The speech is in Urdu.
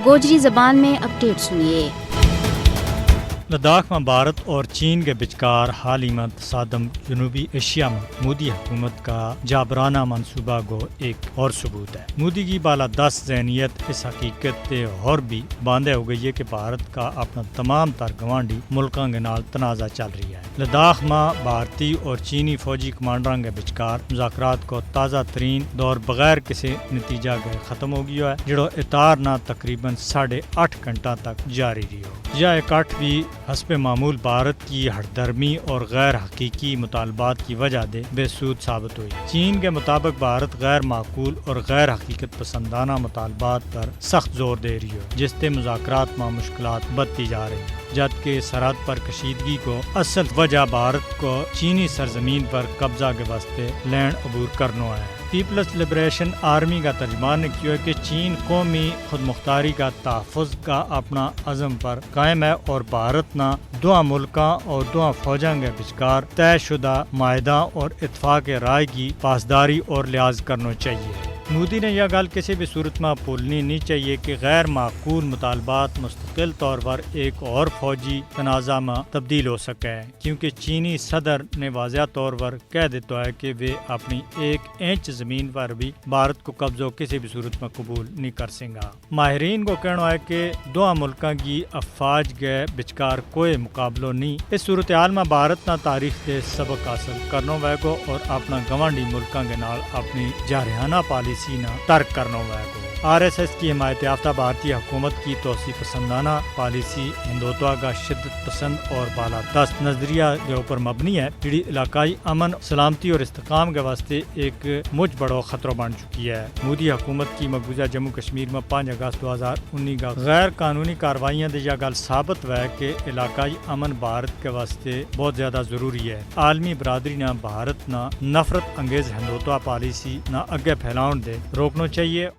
گوجری زبان میں اپڈیٹ سنیے۔ لداخ میں بھارت اور چین کے بچکار حالیہ تصادم جنوبی ایشیا میں مودی حکومت کا جابرانہ منصوبہ گو ایک اور ثبوت ہے۔ مودی کی بالادست ذہنیت اس حقیقت تے اور بھی باندھے ہو گئی ہے کہ بھارت کا اپنا تمام تر گوانڈی ملکوں کے نال تنازع چل رہی ہے۔ لداخ میں بھارتی اور چینی فوجی کمانڈراں کے بچکار مذاکرات کو تازہ ترین دور بغیر کسی نتیجہ کے ختم ہو گیا ہے، جڑو اتار نہ تقریباً 8.5 گھنٹہ تک جاری رہی ہو۔ یہ اکٹھ بھی حسب معمول بھارت کی ہٹ درمی اور غیر حقیقی مطالبات کی وجہ سے بے سود ثابت ہوئی۔ چین کے مطابق بھارت غیر معقول اور غیر حقیقت پسندانہ مطالبات پر سخت زور دے رہی ہے، جس سے مذاکرات میں مشکلات بڑھتی جا رہی ہیں، جبکہ سرحد پر کشیدگی کو اصل وجہ بھارت کو چینی سرزمین پر قبضہ کے واسطے لینڈ عبور کرنا ہے۔ پیپلز لبریشن آرمی کا ترجمان نے کیا کہ چین قومی خود مختاری کا تحفظ کا اپنا عزم پر قائم ہے اور بھارت نہ دو ملکاں اور دو فوجوں کے بچکار طے شدہ معاہدہ اور اتفاق رائے کی پاسداری اور لحاظ کرنا چاہیے۔ مودی نے یہ گل کسی بھی صورت میں بھولنی نہیں چاہیے کہ غیر معقول مطالبات مستقل طور پر ایک اور فوجی تنازع میں تبدیل ہو سکے ہیں، کیونکہ چینی صدر نے واضح طور پر کہہ دیتا ہے کہ وہ اپنی 1 انچ زمین پر بھی بھارت کو قبضہ کسی بھی صورت میں قبول نہیں کر سکے۔ ماہرین کو کہنا ہے کہ دو ملکوں کی افواج کے بچکار کوئی مقابلہ نہیں۔ اس صورتحال میں بھارت نہ تاریخ سے سبق حاصل کرنا ہوگا اور اپنا گوانڈی ملکوں کے نال اپنی جارحانہ پالیسی نہ ترک کرنا ہوگا۔ RSS کی حمایت یافتہ بھارتی حکومت کی توسیع پسندانہ پالیسی ہندوتوا کا شدت پسند اور بالادست نظریہ کے اوپر مبنی ہے، جڑی علاقائی امن سلامتی اور استحکام کے واسطے ایک مجھ بڑو خطرہ بن چکی ہے۔ مودی حکومت کی مقبوضہ جموں کشمیر میں 5 اگست 2019 کا غیر قانونی کارروائیاں دے یہ گل ثابت ہے کہ علاقائی امن بھارت کے واسطے بہت زیادہ ضروری ہے۔ عالمی برادری نہ بھارت نہ نفرت انگیز ہندوتوا پالیسی نہ اگے پھیلاؤن دے روکنا چاہیے۔